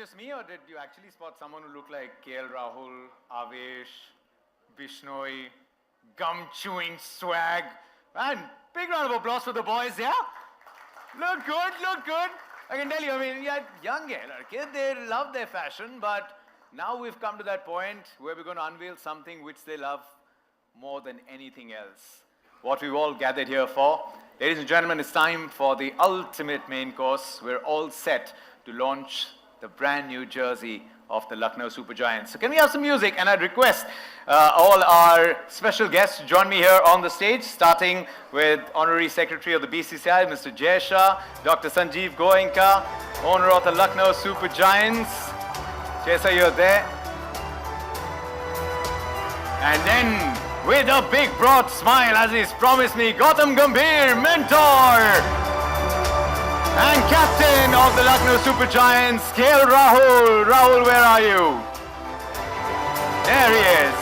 just me, or did you actually spot someone who looked like KL Rahul, Avesh, Bishnoi, gum-chewing swag? Man, big round of applause for the boys, yeah? Look good, look good. I can tell you, I mean, yeah, young kids, they love their fashion, but now we've come to that point where we're going to unveil something which they love more than anything else. What we've all gathered here for. Ladies and gentlemen, it's time for the ultimate main course. We're all set to launch the brand new jersey of the Lucknow Super Giants. So can we have some music? And I'd request all our special guests to join me here on the stage, starting with Honorary Secretary of the BCCI, Mr. Jay Shah, Dr. Sanjeev Goenka, owner of the Lucknow Super Giants. Jay Shah, you're there. And then, with a big broad smile, as he's promised me, Gautam Gambhir, mentor and captain of the Lucknow Super Giants, KL Rahul. Rahul, where are you? There he is.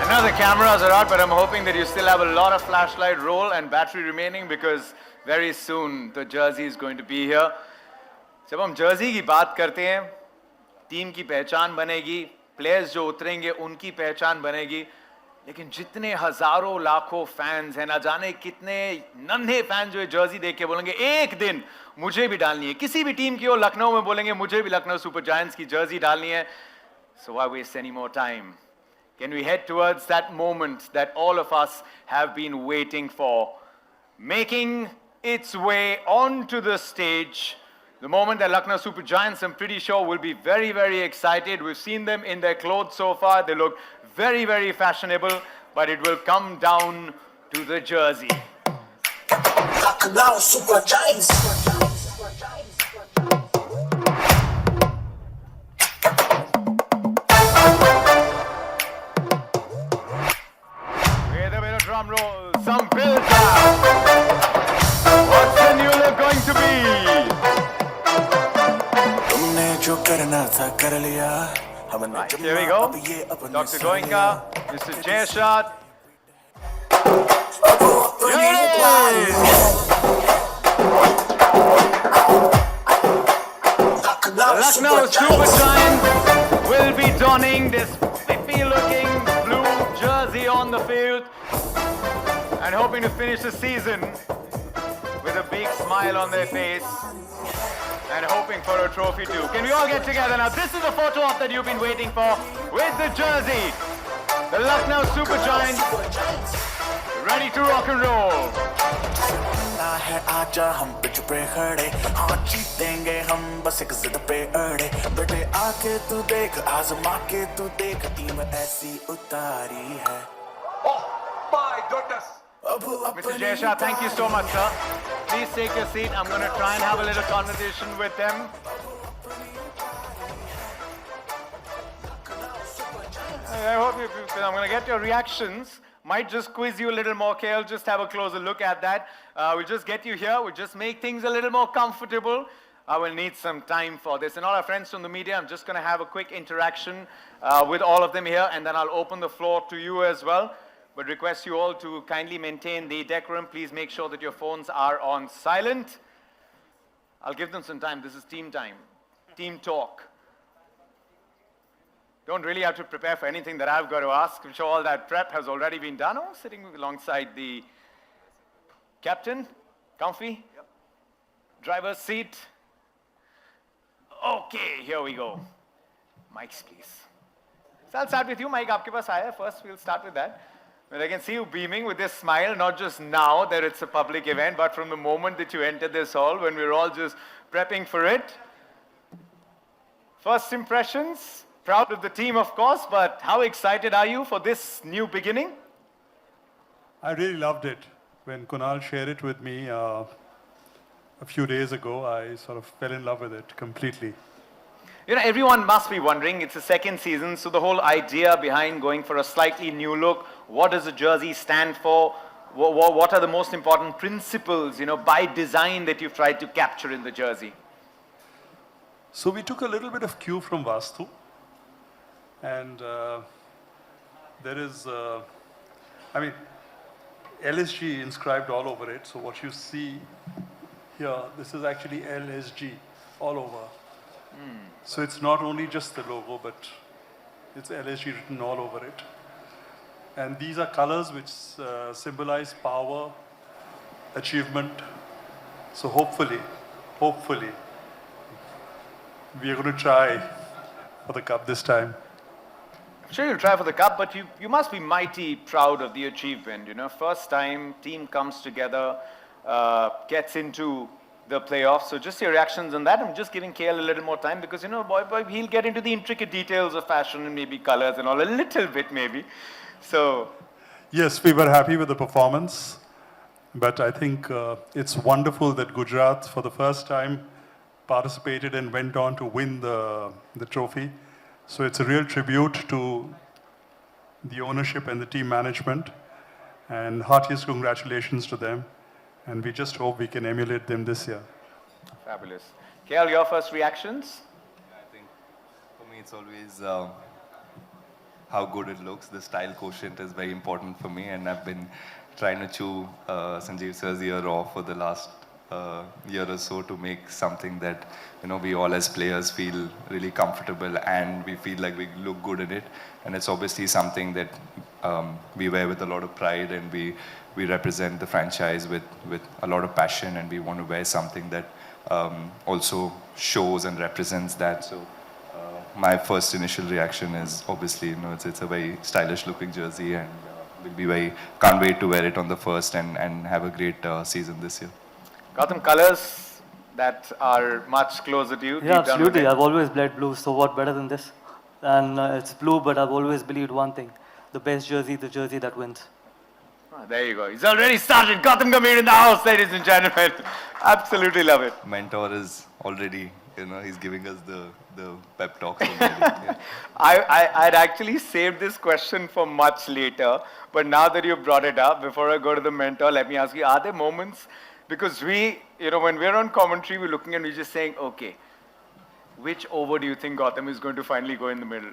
Another cameras are out, but I'm hoping that you still have a lot of flashlight roll and battery remaining, because very soon the jersey is going to be here. जब हम jersey की बात करते हैं, team की पहचान बनेगी, players जो उतरेंगे उनकी पहचान बनेगी, लेकिन जितने हजारों लाखों फैंस हैं, ना जाने कितने नन्हे फैंस जो जर्सी देख के बोलेंगे एक दिन मुझे भी डालनी है, किसी भी टीम की हो, लखनऊ में बोलेंगे मुझे भी लखनऊ सुपर जायंट्स की जर्सी डालनी है. So why waste any more time? Can we head towards that moment that all of us have been waiting for, making its way onto the stage? The moment that Lucknow Super Giants, I'm pretty sure, will be very, very excited. We've seen them in their clothes so far. They look very, very fashionable, but it will come down to the jersey. Lucknow Super Giants. With a bit of drum roll, some build-up. What's the new look going to be? Right, here we go. Dr. Goenka, Mr. Jay Shah. The Lucknow Super Giants will be donning this spiffy-looking blue jersey on the field and hoping to finish the season with a big smile on their face and hoping for a trophy too. Can we all get together now? This is the photo op that you've been waiting for with the jersey. The Lucknow Super Giants ready to rock and roll. आजा हम pitch पे खड़े हाँ जीतेंगे हम बस एक जिद पे अड़े बेटे आके तू देख आजमा के तू देख टीम ऐसी उतारी है. Oh my goodness! Mr. Jay Shah, thank you so much, sir. Please take your seat. I'm going to try and have a little conversation with them. I hope I'm going to get your reactions. Might just quiz you a little more, KL. Just have a closer look at that. We'll just get you here. We'll just make things a little more comfortable. I will need some time for this. And all our friends from the media, I'm just going to have a quick interaction with all of them here, and then I'll open the floor to you as well. But request you all to kindly maintain the decorum. Please make sure that your phones are on silent. I'll give them some time. This is team time, team talk. Don't really have to prepare for anything that I've got to ask. I'm sure all that prep has already been done. Oh, sitting alongside the captain, comfy, yep. Driver's seat. Okay, here we go. Mics, please. So I'll start with you, Mike. Aapke paas aaya. First, we'll start with that. Well, I can see you beaming with this smile, not just now that it's a public event, but from the moment that you entered this hall, when we're all just prepping for it. First impressions, proud of the team, of course, but how excited are you for this new beginning? I really loved it. When Kunal shared it with me a few days ago, I sort of fell in love with it completely. You know, everyone must be wondering, it's the second season, so the whole idea behind going for a slightly new look, what does the jersey stand for? What are the most important principles, you know, by design that you've tried to capture in the jersey? So we took a little bit of cue from Vastu, and there is, LSG inscribed all over it, so what you see here, this is actually LSG all over. So it's not only just the logo, but it's LSG written all over it. And these are colors which symbolize power, achievement. So hopefully, we are going to try for the cup this time. I'm sure you'll try for the cup, but you must be mighty proud of the achievement. You know, first time team comes together, gets into the playoffs. So just your reactions on that. I'm just giving KL a little more time because, you know, boy, he'll get into the intricate details of fashion and maybe colors and all a little bit maybe. So Yes, we were happy with the performance, but I think it's wonderful that Gujarat, for the first time, participated and went on to win the trophy. So it's a real tribute to the ownership and the team management, and heartiest congratulations to them. And we just hope we can emulate them this year. fabulous. KL, your first reactions? I think for me it's always how good it looks. The style quotient is very important for me, and I've been trying to chew Sanjeev sir's ear off for the last year or so to make something that, you know, we all as players feel really comfortable and we feel like we look good in it. And it's obviously something that we wear with a lot of pride, and we represent the franchise with a lot of passion, and we want to wear something that also shows and represents that. So my first initial reaction is obviously, you know, it's a very stylish looking jersey, and can't wait to wear it on the first and have a great season this year. Gautam, colors that are much closer to you? deep Yeah, down absolutely. within. I've always bled blue, so what better than this? And it's blue, but I've always believed one thing: the best jersey, the jersey that wins. Ah, there you go. He's already started. Gautam Gambhir in the house, ladies and gentlemen. Absolutely love it. Mentor is already, you know, he's giving us the pep talks already. Yeah. I'd actually saved this question for much later, but now that you brought it up, before I go to the mentor, let me ask you, are there moments, because we, you know, when we're on commentary, we're looking and we're just saying, okay, which over do you think Gautam is going to finally go in the middle?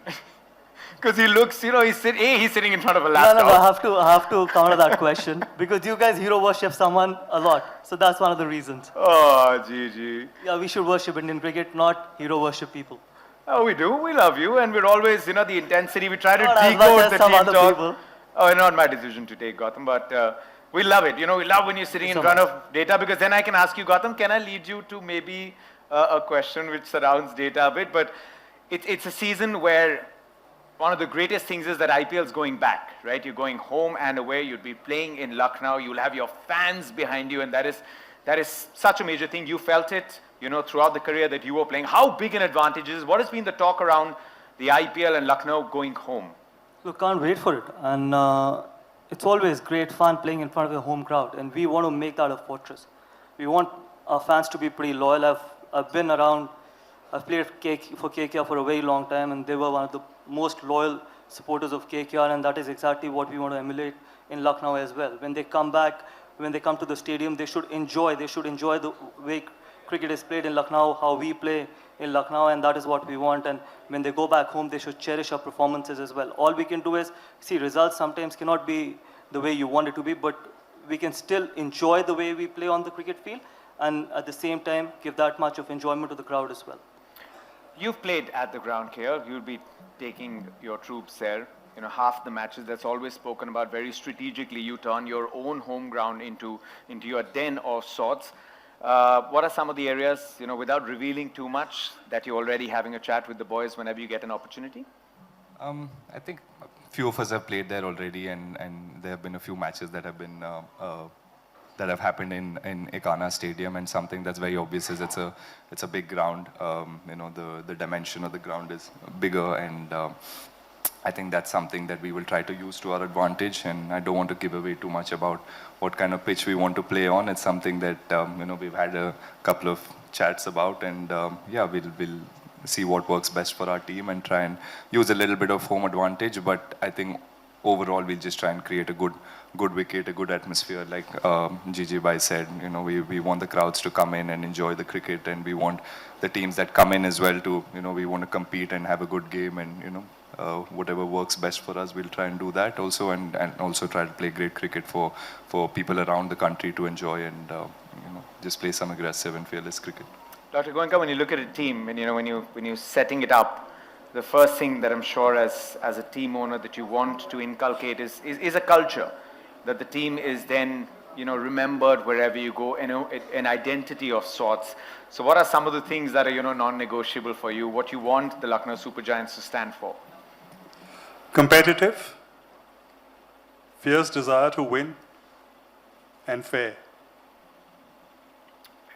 Because he looks, you know, he's sitting in front of a No, laptop. I have to counter that question because you guys hero worship someone a lot, so that's one of the reasons. Oh, GG. Yeah, we should worship Indian cricket, not hero worship people. Oh, we do. We love you, and we're always, you know, the intensity. We try to Not as much decode as the some team other talk. people. Oh, not my decision to take, Gautam, but we love it. You know, we love when you're sitting in So front much. of data, because then I can ask you, Gautam, can I lead you to maybe a question which surrounds data a bit? But it's a season where one of the greatest things is that IPL is going back, right? You're going home and away. You'll be playing in Lucknow. You'll have your fans behind you, and that is such a major thing. You felt it, you know, throughout the career that you were playing. How big an advantage is? What has been the talk around the IPL and Lucknow going home? Look, can't wait for it. And it's always great fun playing in front of a home crowd. And we want to make that a fortress. We want our fans to be pretty loyal. I've been around, I've played for KKR for a very long time, and they were one of the most loyal supporters of KKR, and that is exactly what we want to emulate in Lucknow as well. When they come back, when they come to the stadium, they should enjoy the way cricket is played in Lucknow, how we play in Lucknow, and that is what we want. And when they go back home, they should cherish our performances as well. All we can do is, see, results sometimes cannot be the way you want it to be, but we can still enjoy the way we play on the cricket field, and at the same time, give that much of enjoyment to the crowd as well. You've played at the ground here. You'll be taking your troops there. You know, half the matches, that's always spoken about very strategically. You turn your own home ground into your den of sorts. What are some of the areas, you know, without revealing too much, that you're already having a chat with the boys whenever you get an opportunity? I think a few of us have played there already, and there have been a few matches that have been that have happened in Ekana Stadium, and something that's very obvious is it's a big ground. You know, the dimension of the ground is bigger, and I think that's something that we will try to use to our advantage. And I don't want to give away too much about what kind of pitch we want to play on. It's something that you know, we've had a couple of chats about, and yeah, we'll see what works best for our team and try and use a little bit of home advantage. But I think overall we'll just try and create a good wicket, a good atmosphere. Like Gigi Bhai said, you know, we want the crowds to come in and enjoy the cricket, and we want the teams that come in as well to, you know, we want to compete and have a good game, and, you know, whatever works best for us, we'll try and do that also, and also try to play great cricket for people around the country to enjoy, and just play some aggressive and fearless cricket. Dr. Goenka, when you look at a team and when you're setting it up, the first thing that I'm sure as a team owner that you want to inculcate is a culture that the team is then remembered wherever you go, an identity of sorts. So what are some of the things that are non-negotiable for you? What you want the Lucknow Super Giants to stand for? Competitive, fierce desire to win, and fair.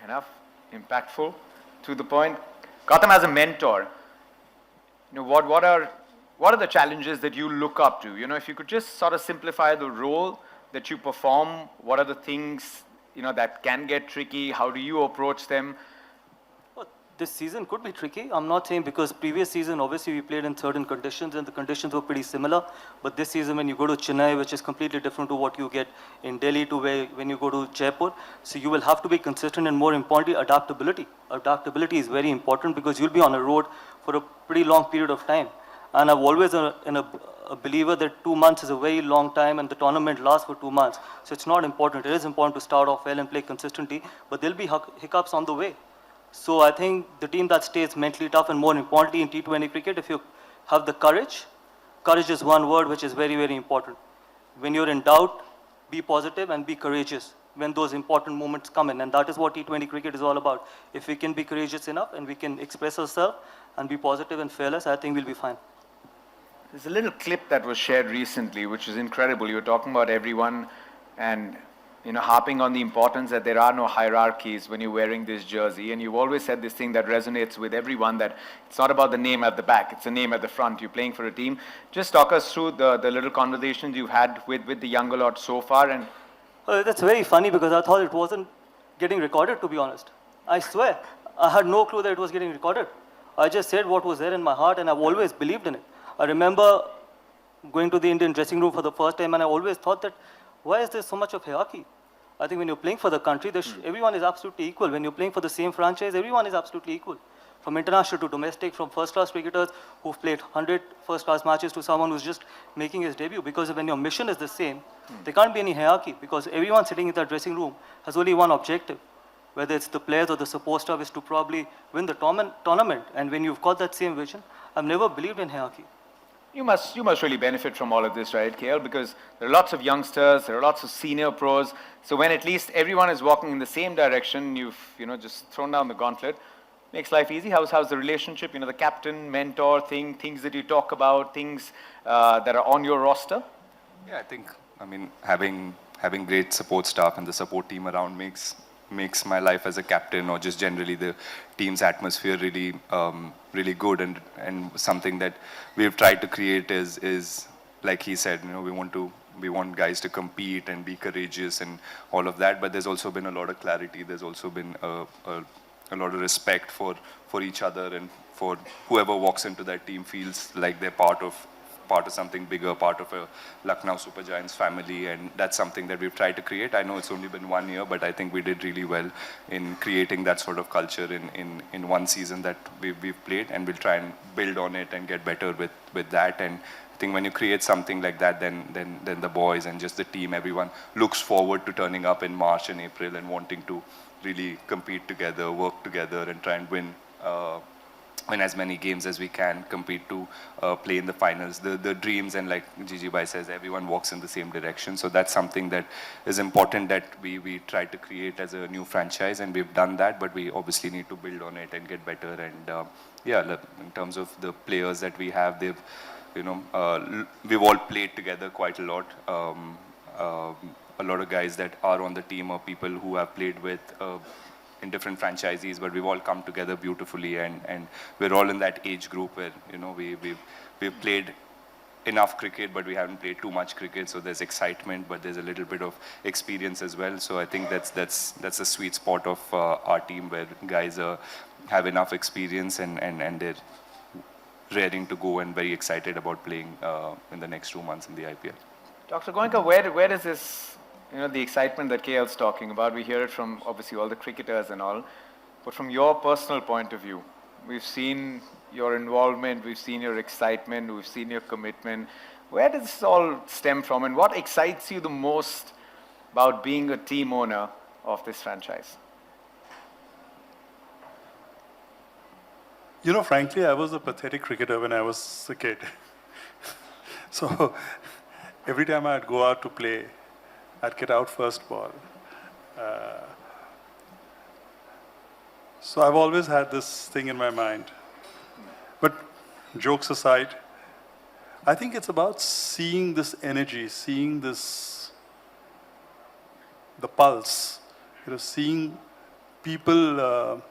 Enough, impactful, to the point. Gautam, as a mentor, what are the challenges that you look up to? If you could just sort of simplify the role that you perform, what are the things that can get tricky? How do you approach them? Well, this season could be tricky. I'm not saying, because previous season obviously we played in certain conditions and the conditions were pretty similar. But this season when you go to Chennai, which is completely different to what you get in Delhi to when you go to Jaipur, so you will have to be consistent, and more importantly adaptability. Adaptability is very important because you'll be on a road for a pretty long period of time. And I'm always a believer that 2 months is a very long time and the tournament lasts for 2 months. So it's not important. It is important to start off well and play consistently, but there'll be hiccups on the way. So I think the team that stays mentally tough, and more importantly in T20 cricket, if you have the courage is one word which is very, very important. When you're in doubt, be positive and be courageous when those important moments come in. And that is what T20 cricket is all about. If we can be courageous enough and we can express ourselves and be positive and fearless, I think we'll be fine. There's a little clip that was shared recently, which is incredible. You were talking about everyone and, harping on the importance that there are no hierarchies when you're wearing this jersey. And you've always said this thing that resonates with everyone, that it's not about the name at the back, it's the name at the front. You're playing for a team. Just talk us through the little conversations you've had with the younger lot so far. And That's very funny because I thought it wasn't getting recorded, to be honest. I swear, I had no clue that it was getting recorded. I just said what was there in my heart, and I've always believed in it. I remember going to the Indian dressing room for the first time, and I always thought that, why is there so much of hierarchy? I think when you're playing for the country, everyone is absolutely equal. When you're playing for the same franchise, everyone is absolutely equal. From international to domestic, from first-class cricketers who've played 100 first-class matches to someone who's just making his debut. Because when your mission is the same, there can't be any hierarchy, because everyone sitting in that dressing room has only one objective. Whether it's the players or the support staff, is to probably win the tournament. And when you've got that same vision, I've never believed in hierarchy. you must really benefit from all of this, right, KL? Because there are lots of youngsters, there are lots of senior pros. So when at least everyone is walking in the same direction, you've just thrown down the gauntlet. Makes life easy. How's the relationship? The captain, mentor thing, things that you talk about, things that are on your roster. Yeah, having great support staff and the support team around makes my life as a captain, or just generally the team's atmosphere, really good, and something that we've tried to create is like he said, we want guys to compete and be courageous and all of that, but there's also been a lot of clarity. There's also been a lot of respect for each other, and for whoever walks into that team feels like they're part of something bigger, part of a Lucknow Super Giants family, and that's something that we've tried to create. I know it's only been 1 year, but I think we did really well in creating that sort of culture in one season that we've played, and we'll try and build on it and get better with that. And I think when you create something like that, then the boys and just the team, everyone looks forward to turning up in March and April and wanting to really compete together, work together, and try and win as many games as we can, compete to play in the finals. The dreams, and like Gigi Bhai says, everyone walks in the same direction. So that's something that is important that we try to create as a new franchise, and we've done that, but we obviously need to build on it and get better. And in terms of the players that we have, we've all played together quite a lot. A lot of guys that are on the team are people who have played with in different franchisees, but we've all come together beautifully, and we're all in that age group where we've played enough cricket, but we haven't played too much cricket. So there's excitement, but there's a little bit of experience as well. So I think that's a sweet spot of our team, where guys have enough experience and they're raring to go and very excited about playing in the next 2 months in the IPL. Dr. Goenka, where does this, the excitement that KL's talking about, we hear it from obviously all the cricketers and all, but from your personal point of view, we've seen your involvement, we've seen your excitement, we've seen your commitment. Where does this all stem from, and what excites you the most about being a team owner of this franchise? You know, frankly, I was a pathetic cricketer when I was a kid. So every time I'd go out to play, I'd get out first ball. So I've always had this thing in my mind. But jokes aside, I think it's about seeing this energy, seeing this, the pulse, seeing people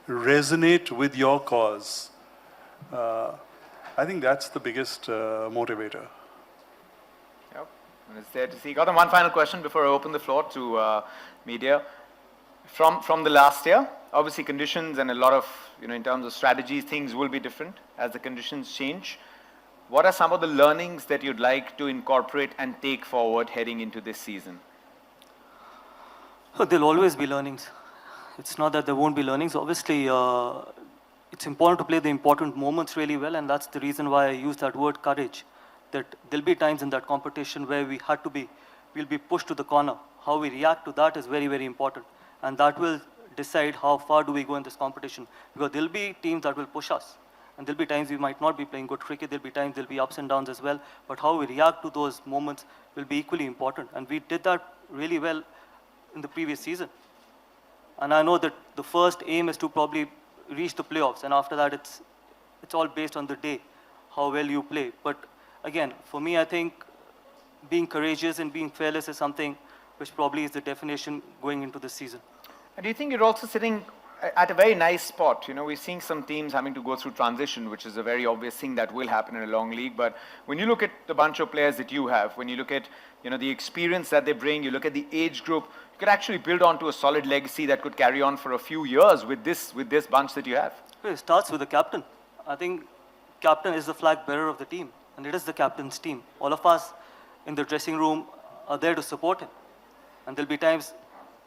resonate with your cause. I think that's the biggest motivator. Yep, and it's there to see. Gautam, one final question before I open the floor to media. From the last year, obviously conditions and a lot of, in terms of strategies, things will be different as the conditions change. What are some of the learnings that you'd like to incorporate and take forward heading into this season? There'll always be learnings. It's not that there won't be learnings. Obviously, it's important to play the important moments really well, and that's the reason why I use that word courage. That there'll be times in that competition where we'll be pushed to the corner. How we react to that is very, very important. And that will decide how far do we go in this competition. Because there'll be teams that will push us. And there'll be times we might not be playing good cricket. There'll be times there'll be ups and downs as well. But how we react to those moments will be equally important. And we did that really well in the previous season. And I know that the first aim is to probably reach the playoffs. And after that, it's all based on the day, how well you play. But again, for me, I think being courageous and being fearless is something which probably is the definition going into this season. And do you think you're also sitting at a very nice spot? We're seeing some teams having to go through transition, which is a very obvious thing that will happen in a long league. But when you look at the bunch of players that you have, when you look at the experience that they bring, you look at the age group, you could actually build onto a solid legacy that could carry on for a few years with this bunch that you have. It starts with the captain. I think captain is the flag bearer of the team, and it is the captain's team. All of us in the dressing room are there to support him. And there'll be times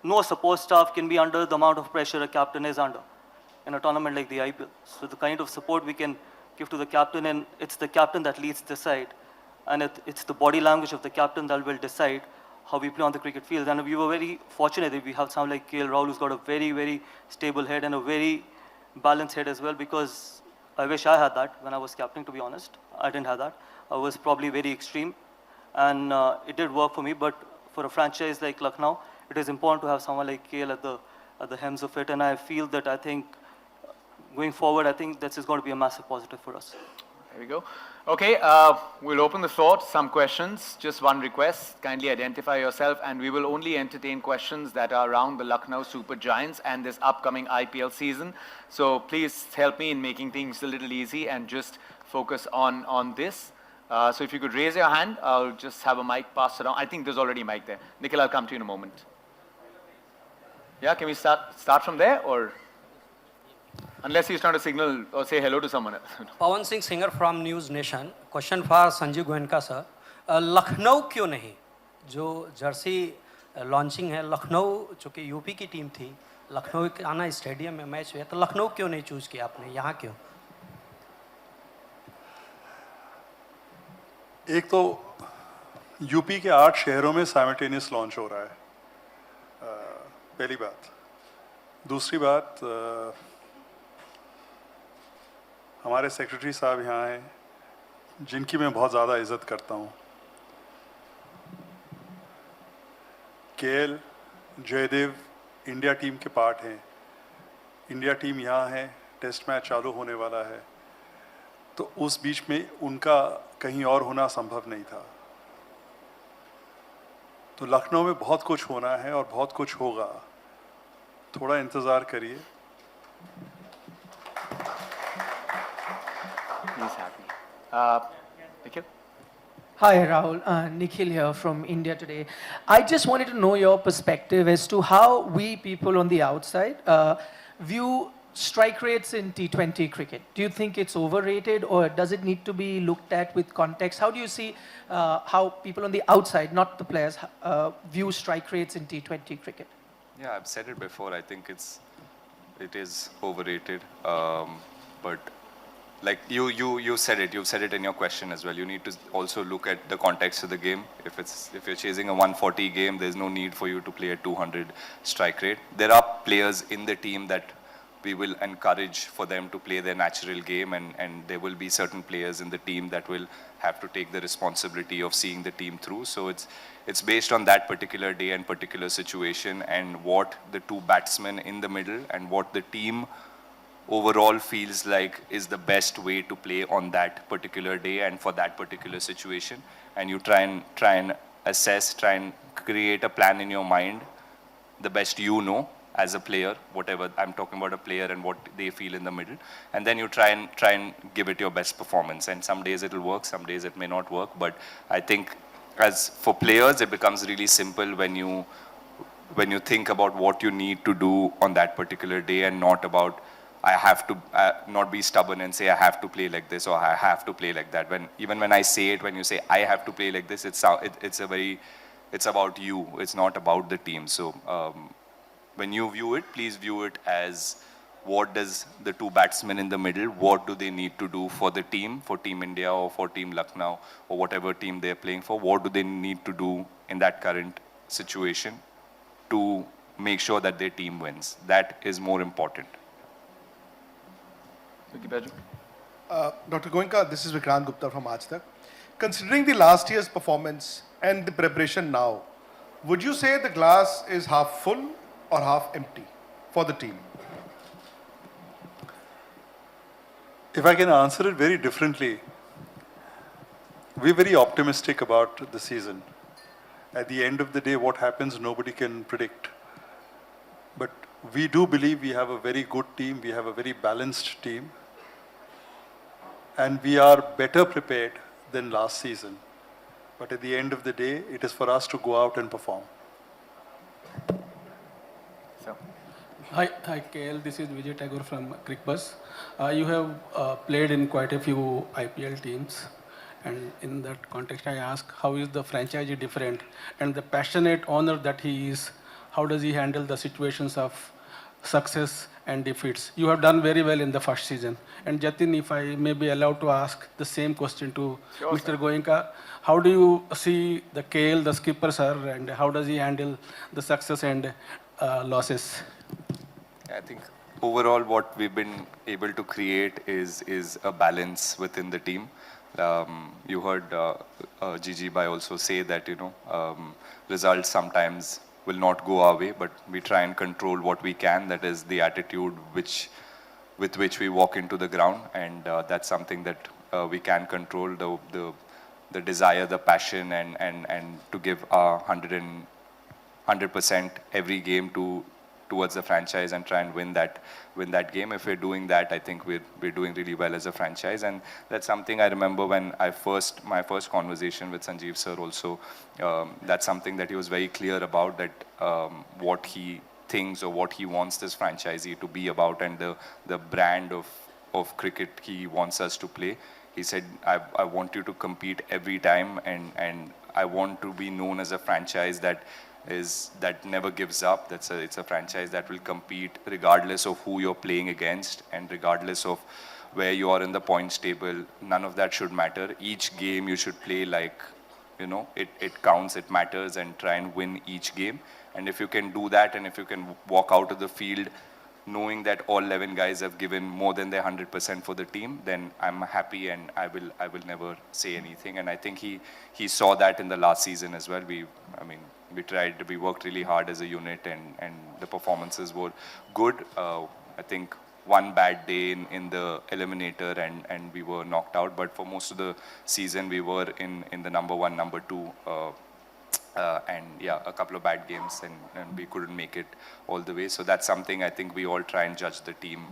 no support staff can be under the amount of pressure a captain is under in a tournament like the IPL. So the kind of support we can give to the captain, and it's the captain that leads the side. And it's the body language of the captain that will decide how we play on the cricket field. And we were very fortunate that we have someone like KL Rahul who's got a very, very stable head and a very balanced head as well, because I wish I had that when I was captain, to be honest. I didn't have that. I was probably very extreme, and it did work for me. But for a franchise like Lucknow, it is important to have someone like KL at the helms of it. And I feel that I think going forward, I think this is going to be a massive positive for us. There we go. Okay, we'll open the floor to some questions. Just one request, kindly identify yourself, and we will only entertain questions that are around the Lucknow Super Giants and this upcoming IPL season. So please help me in making things a little easy and just focus on this. So if you could raise your hand, I'll just have a mic passed around. I think there's already a mic there. Nikhil, I'll come to you in a moment. Yeah, can we start from there, or unless he's trying to signal or say hello to someone else? Pawan Singh singer from news nation. Question for Sanjeev Goenka sir. Lucknow क्यों नहीं? जो Jersey launching है, लखनऊ चूँकि UP की team थी, लखनऊ के आना stadium में मैच हुआ, तो लखनऊ क्यों नहीं चूज़ किया आपने? यहाँ क्यों? एक तो यूपी के 8 शहरों में साइमल्टेनियस लॉन्च हो रहा है, पहली बात. दूसरी बात, हमारे सेक्रेटरी साहब यहाँ हैं, जिनकी मैं बहुत ज़्यादा इज़्ज़त करता हूँ. केएल, जयदेव इंडिया टीम के पार्ट हैं. इंडिया टीम यहाँ है, टेस्ट मैच चालू होने वाला है, तो उस बीच में उनका कहीं और होना संभव नहीं था. तो लखनऊ में बहुत कुछ होना है और बहुत कुछ होगा. थोड़ा इंतज़ार करिए. He's happy. Nikhil? Hi, Rahul. Nikhil here from India Today. I just wanted to know your perspective as to how we people on the outside view strike rates in T20 cricket. Do you think it's overrated, or does it need to be looked at with context? How do you see how people on the outside, not the players, view strike rates in T20 cricket? Yeah, I've said it before. I think it is overrated. But like you said it. You've said it in your question as well. You need to also look at the context of the game. If you're chasing a 140 game, there's no need for you to play a 200 strike rate. There are players in the team that we will encourage for them to play their natural game, and there will be certain players in the team that will have to take the responsibility of seeing the team through. So it's based on that particular day and particular situation, and what the two batsmen in the middle and what the team overall feels like is the best way to play on that particular day and for that particular situation. And you try and assess, try and create a plan in your mind, the best you know as a player, whatever I'm talking about, a player and what they feel in the middle, and then you try and give it your best performance. And some days it'll work, some days it may not work. But I think as for players, it becomes really simple when you think about what you need to do on that particular day, and not about I have to not be stubborn and say I have to play like this or I have to play like that. Even when I say it, when you say I have to play like this, it's about you. It's not about the team. So when you view it, please view it as what does the two batsmen in the middle, what do they need to do for the team, for Team India or for Team Lucknow or whatever team they're playing for, what do they need to do in that current situation to make sure that their team wins. That is more important. Dr. Goenka, this is Vikrant Gupta from Aaj Tak. Considering the last year's performance and the preparation now, would you say the glass is half full or half empty for the team? If I can answer it very differently, we're very optimistic about the season. At the end of the day, what happens, nobody can predict. But we do believe we have a very good team, we have a very balanced team, and we are better prepared than last season. But at the end of the day, it is for us to go out and perform. Hi, KL. This is Vijay Tagore from Crickbus. You have played in quite a few IPL teams, and in that context, I ask, how is the franchise different? And the passionate owner that he is, how does he handle the situations of success and defeats? You have done very well in the first season. And Jatin, if I may be allowed to ask the same question to Mr. Goenka, how do you see the KL, the skipper, sir, and how does he handle the success and losses? I think overall what we've been able to create is a balance within the team. You heard Gigi Bhai also say that, results sometimes will not go our way, but we try and control what we can. That is the attitude with which we walk into the ground, and that's something that we can control, the desire, the passion, and to give our 100% every game towards the franchise and try and win that game. If we're doing that, I think we're doing really well as a franchise. And that's something I remember when my first conversation with Sanjeev sir also, that's something that he was very clear about, that what he thinks or what he wants this franchisee to be about, and the brand of cricket he wants us to play. He said, I want you to compete every time, and I want to be known as a franchise that never gives up. It's a franchise that will compete regardless of who you're playing against and regardless of where you are in the points table. None of that should matter. Each game you should play like, it counts, it matters, and try and win each game. And if you can do that, and if you can walk out of the field knowing that all 11 guys have given more than their 100% for the team, then I'm happy, and I will never say anything. And I think he saw that in the last season as well. We worked really hard as a unit, and the performances were good. I think one bad day in the eliminator, and we were knocked out. But for most of the season, we were in the number 1, number 2. And yeah, a couple of bad games, and we couldn't make it all the way. So that's something I think we all try and judge the team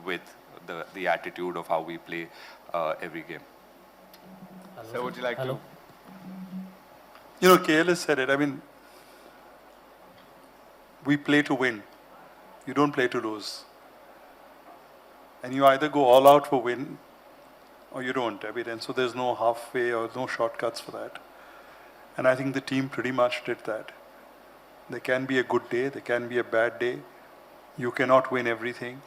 with the attitude of how we play every game. So would you like to? KL has said it. We play to win. You don't play to lose. And you either go all out for win, or you don't. And so there's no halfway or no shortcuts for that. And I think the team pretty much did that. There can be a good day, there can be a bad day. You cannot win everything.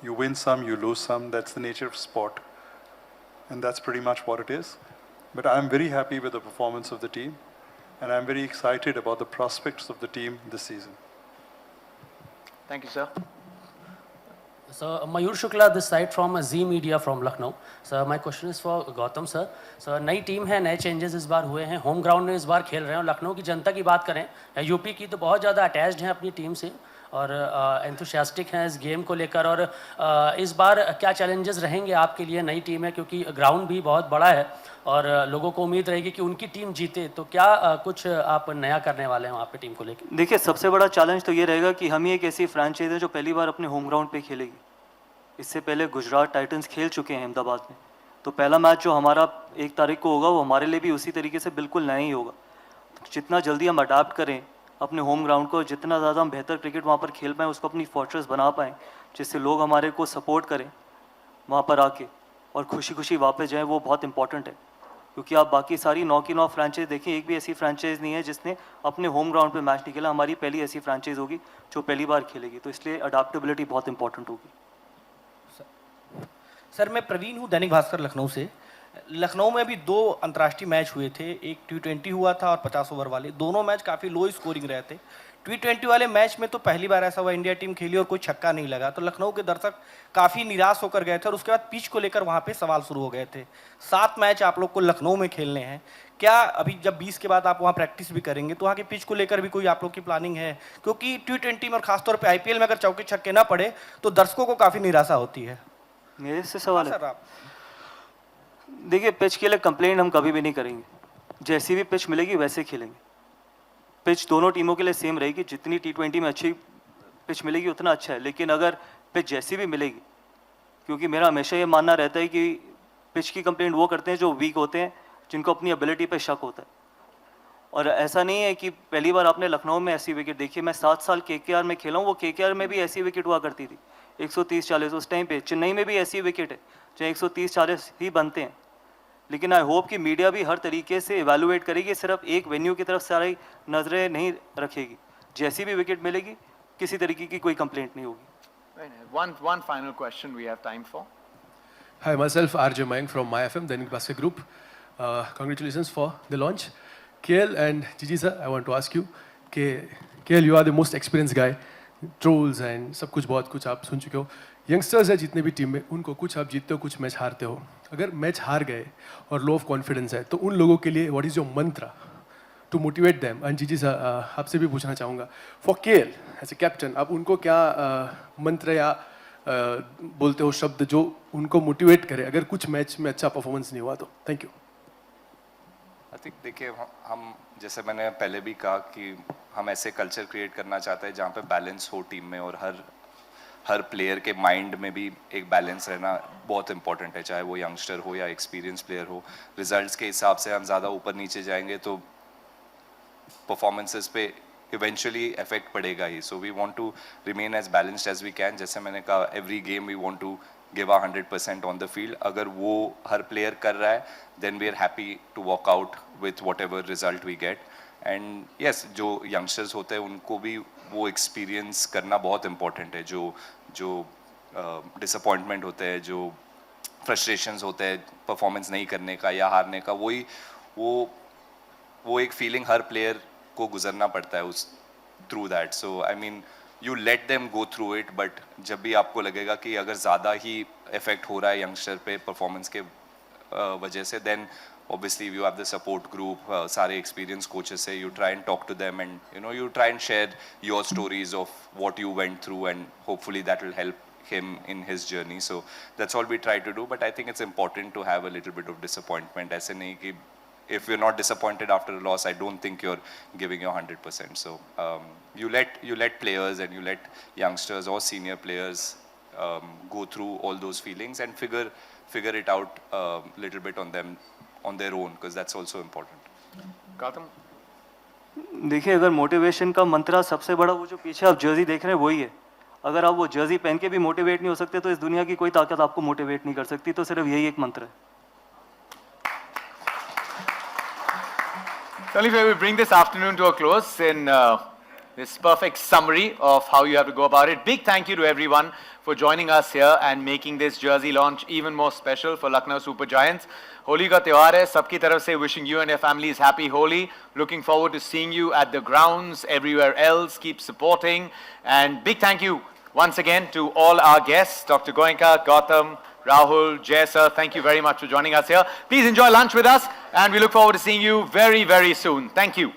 You win some, you lose some. That's the nature of sport. And that's pretty much what it is. But I'm very happy with the performance of the team. And I'm very excited about the prospects of the team this season. Thank you, sir. So Mayur Shukla, this side from Z Media from Lucknow. So my question is for Gautam sir. So नई team है, नए changes इस बार हुए हैं, home ground में इस बार खेल रहे हैं. लखनऊ की जनता की बात करें, यूपी की तो बहुत ज़्यादा अटैच्ड हैं अपनी टीम से और एंथुसियास्टिक हैं इस गेम को लेकर. और इस बार क्या चैलेंजेस रहेंगे आपके लिए? नई टीम है क्योंकि ग्राउंड भी बहुत बड़ा है और लोगों को उम्मीद रहेगी कि उनकी टीम जीते. तो क्या कुछ आप नया करने वाले हैं वहाँ पे टीम को लेकर? देखिए, सबसे बड़ा चैलेंज तो ये रहेगा कि हम ही एक ऐसी फ्रेंचाइज है जो पहली बार अपने होम ग्राउंड पे खेलेगी. इससे पहले गुजरात टाइटंस खेल चुके हैं अहमदाबाद में. तो पहला मैच जो हमारा 1 तारीख को होगा वो हमारे लिए भी उसी तरीके से बिल्कुल नया ही होगा. जितना जल्दी हम अडाप्ट करें अपने होम ग्राउंड को, जितना ज़्यादा हम बेहतर क्रिकेट वहाँ पर खेल पाएँ, उसको अपनी फोर्ट्रेस बना पाएँ, जिससे लोग हमारे को सपोर्ट करें वहाँ पर आके और खुशी खुशी वापस जाएँ, वो बहुत इंपॉर्टेंट है. क्योंकि आप बाकी सारी 9 की 9 फ्रेंचाइज देखिए, एक भी ऐसी फ्रेंचाइज नहीं है जिसने अपने होम ग्राउंड पे मैच नहीं खेला. हमारी पहली ऐसी फ्रेंचाइज होगी जो पहली बार खेलेगी. तो इसलिए अडाप्टेबिलिटी बहुत इंपॉर्टेंट होगी. सर, मैं प्रवीण हूँ, दैनिक भास्कर लखनऊ से. लखनऊ में भी 2 अंतर्राष्ट्रीय मैच हुए थे. एक T20 हुआ था और 50 ओवर वाले. दोनों मैच काफ़ी लो स्कोरिंग रहे थे. T20 वाले मैच में तो पहली बार ऐसा हुआ इंडिया टीम खेली और कोई छक्का नहीं लगा. तो लखनऊ के दर्शक काफ़ी निराश होकर गए थे और उसके बाद पिच को लेकर वहाँ पे सवाल शुरू हो गए थे. 7 मैच आप लोग को लखनऊ में खेलने हैं. क्या अभी जब 20 के बाद आप वहाँ प्रैक्टिस भी करेंगे तो वहाँ के पिच को लेकर भी कोई आप लोग की प्लानिंग है? क्योंकि T20 में और खासतौर पर IPL में अगर चौके छक्के ना पड़े तो दर्शकों को काफ़ी निराशा होती है. मेरे से सवाल है. सर, आप देखिए, पिच के लिए कंप्लेंट हम कभी भी नहीं करेंगे. जैसी भी पिच मिलेगी वैसे खेलेंगे. पिच दोनों टीमों के लिए सेम रहेगी. जितनी T20 में अच्छी पिच मिलेगी उतना अच्छा है. लेकिन अगर पिच जैसी भी मिलेगी, क्योंकि मेरा हमेशा ये मानना रहता है कि पिच की कंप्लेंट वो करते हैं जो वीक होते हैं, जिनको अपनी एबिलिटी पे शक होता है. और ऐसा नहीं है कि पहली बार आपने लखनऊ में ऐसी विकेट देखी. मैं 7 साल KKR में खेला हूँ. वो KKR में भी ऐसी विकेट हुआ करती थी 130-40. उस टाइम पे चेन्नई में भी ऐसी विकेट है जो 130-40 ही बनते हैं. लेकिन आई होप कि मीडिया भी हर तरीके से इवैल्यूएट करेगी, सिर्फ एक वेन्यू की तरफ सारी नज़रें नहीं रखेगी. जैसी भी विकेट मिलेगी किसी तरीके की कोई कंप्लेंट नहीं होगी. One final question we have time for. Hi, myself RJ Mayank from MyFM, Dainik Basket Group. Congratulations for the launch. KL and Gigi sir, I want to ask you, KL, you are the most experienced guy. Trolls and सब कुछ बहुत कुछ आप सुन चुके हो. Youngsters है जितने भी टीम में, उनको कुछ आप जीतते हो, कुछ मैच हारते हो. अगर मैच हार गए और लो ऑफ कॉन्फिडेंस है तो उन लोगों के लिए what is your mantra to motivate them? And G G sir, आपसे भी पूछना चाहूँगा, for KL as a captain, आप उनको क्या मंत्र या बोलते हो शब्द जो उनको मोटिवेट करे अगर कुछ मैच में अच्छा परफॉर्मेंस नहीं हुआ तो? Thank you. आई थिंक देखिए, हम जैसे मैंने पहले भी कहा कि हम ऐसे कल्चर क्रिएट करना चाहते हैं जहाँ पे बैलेंस हो टीम में, और हर प्लेयर के माइंड में भी एक बैलेंस रहना बहुत इंपॉर्टेंट है, चाहे वो यंगस्टर हो या एक्सपीरियंस प्लेयर हो. रिजल्ट्स के हिसाब से हम ज़्यादा ऊपर नीचे जाएंगे तो परफॉर्मेंसेस पे इवेंचुअली इफेक्ट पड़ेगा ही. So we want to remain as balanced as we can. जैसे मैंने कहा, every game we want to give our 100% on the field. अगर वो हर प्लेयर कर रहा है then we are happy to walk out with whatever result we get. And yes, जो यंगस्टर्स होते हैं उनको भी वो एक्सपीरियंस करना बहुत इंपॉर्टेंट है. जो डिसअपॉइंटमेंट होते हैं, जो फ्रस्ट्रेशंस होते हैं परफॉर्मेंस नहीं करने का या हारने का, वो एक फीलिंग हर प्लेयर को गुजरना पड़ता है उस through that. So I mean, you let them go through it, but जब भी आपको लगेगा कि अगर ज़्यादा ही इफेक्ट हो रहा है यंगस्टर पे परफॉर्मेंस के वजह से, then obviously you have the support group, सारे एक्सपीरियंस कोचेस से, you try and talk to them and you try and share your stories of what you went through, and hopefully that will help him in his journey. So that's all we try to do, but I think it's important to have a little bit of disappointment. ऐसे नहीं कि if you're not disappointed after a loss, I don't think you're giving your 100%. So you let players and you let youngsters or senior players go through all those feelings and figure it out a little bit on their own, because that's also important. Gautam? देखिए, अगर motivation का मंत्र सबसे बड़ा वो जो पीछे आप जर्सी देख रहे हैं वही है. अगर आप वो जर्सी पहन के भी मोटिवेट नहीं हो सकते तो इस दुनिया की कोई ताकत आपको मोटिवेट नहीं कर सकती. तो सिर्फ यही एक मंत्र है. Khalifa, we bring this afternoon to a close in this perfect summary of how you have to go about it. Big thank you to everyone for joining us here and making this jersey launch even more special for Lucknow Super Giants. Holi ka त्यौहार है, सबकी तरफ से wishing you and your families happy Holi. Looking forward to seeing you at the grounds, everywhere else. Keep supporting. And big thank you once again to all our guests, Dr. Goenka, Gautam, Rahul, Jay sir, thank you very much for joining us here. Please enjoy lunch with us and we look forward to seeing you very, very soon. Thank you.